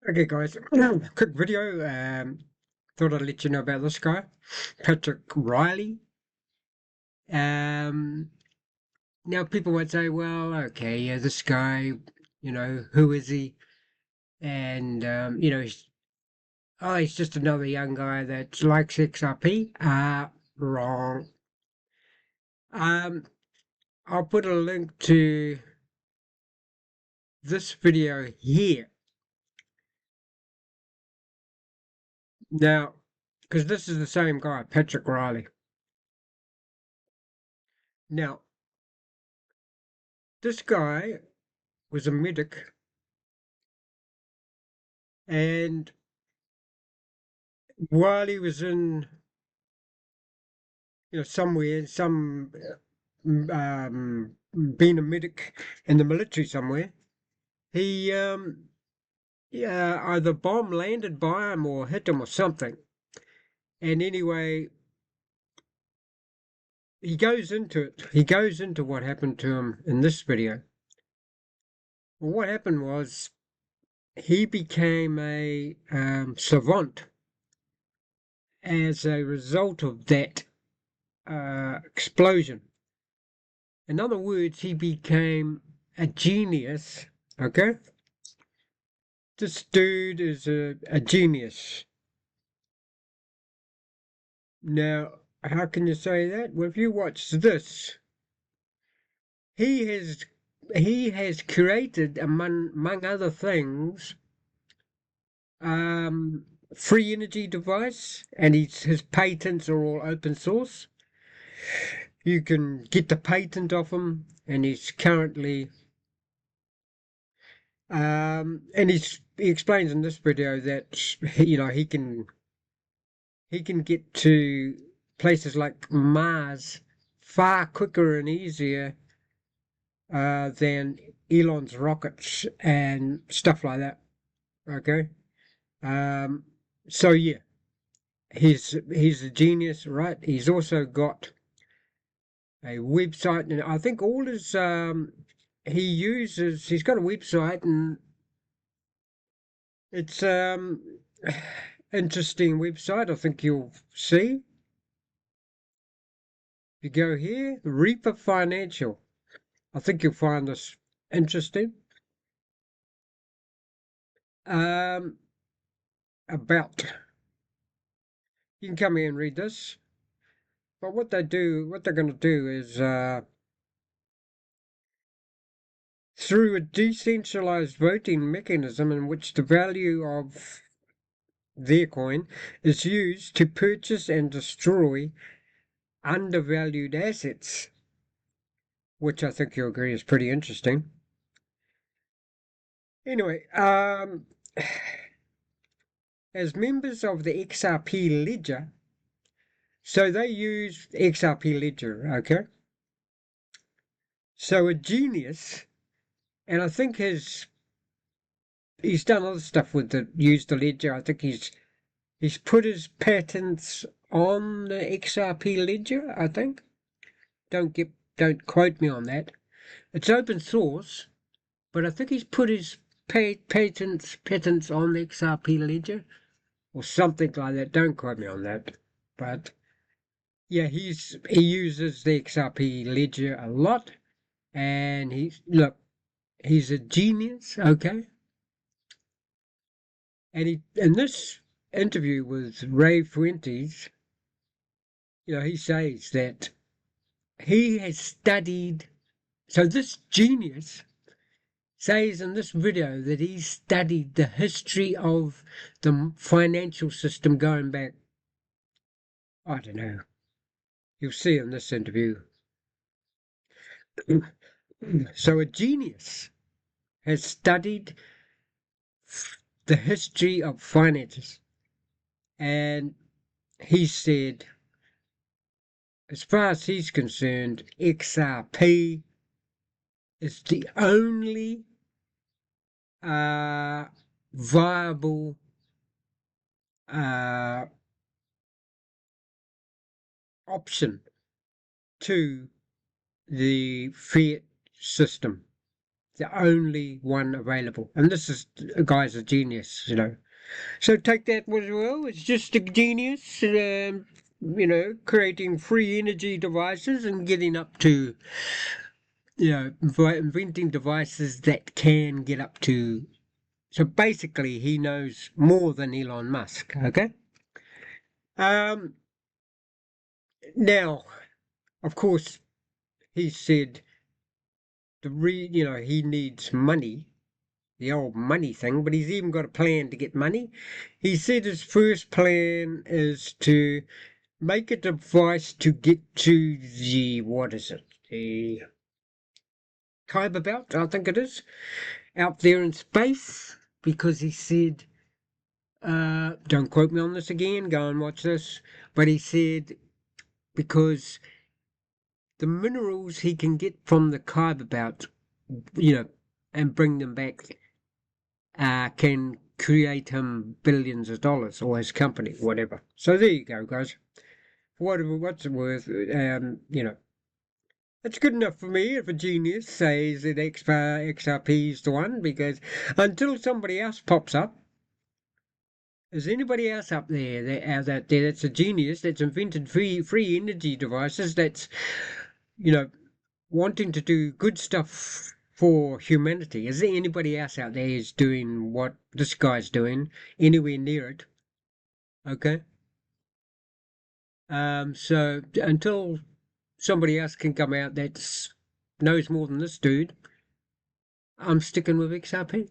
Okay, guys, quick video. Thought I'd let you know about this guy, Patrick Riley. Um, Now people might say, well, okay, yeah, this guy, who is he? And he's just another young guy that likes XRP. Wrong. Um, I'll put a link to this video here now, because this is the same guy, Patrick Riley. Now, this guy was a medic, and while he was in, somewhere, being a medic in the military somewhere, he yeah, either bomb landed by him or hit him or something. And anyway, he goes into it. He goes into what happened to him in this video. Well, what happened was he became a savant as a result of that explosion. In other words, he became a genius. Okay, this dude is a genius. Now, how can you say that? Well, if you watch this, he has he has created, among other things, free energy device, and his patents are all open source. You can get the patent off him, and he's currently and he explains in this video that he can get to places like Mars far quicker and easier than Elon's rockets and stuff like that. Okay, um, so yeah, he's a genius, right? He's also got a website, and I think all his he's got a website, and it's interesting website. I think you'll see. You go here, Reaper Financial. I think you'll find this interesting. Um, about you can come here and read this. But what they're going to do is through a decentralized voting mechanism in which the value of their coin is used to purchase and destroy undervalued assets, which I think you'll agree is pretty interesting. Anyway, as members of the XRP Ledger, so they use XRP Ledger, okay? So a genius, and I think he's done other stuff with used the Ledger. I think he's put his patents on the XRP Ledger, I think. Don't quote me on that. It's open source, but I think he's put his patents on the XRP Ledger or something like that. Don't quote me on that. But yeah, he uses the XRP Ledger a lot, and he's a genius, okay? And in this interview with Ray Fuentes, he says that he has studied. So this genius says in this video that he studied the history of the financial system going back, I don't know. You'll see in this interview. So a genius has studied the history of finances, and he said, as far as he's concerned, XRP is the only viable option to the fiat system. the only one available. And this is a guy's a genius, you know. So take that as well. It's just a genius, creating free energy devices and getting up to, inventing devices that can get up to. So basically, he knows more than Elon Musk. Okay. Um. Now, of course, he said he needs money, the old money thing, but he's even got a plan to get money. He said his first plan is to make a device to get to the, what is it? The Kuiper Belt, I think it is, out there in space, because he said, don't quote me on this again, go and watch this, but he said because the minerals he can get from the Kuiper Belt, and bring them back, can create him billions of dollars, or his company, whatever. So there you go, guys. What's it worth? It's good enough for me if a genius says that XRP is the one, because until somebody else pops up, is anybody else up there that's a genius that's invented free energy devices that's wanting to do good stuff for humanity? Is there anybody else out there who's doing what this guy's doing anywhere near it? Okay. So until somebody else can come out that knows more than this dude, I'm sticking with XRP.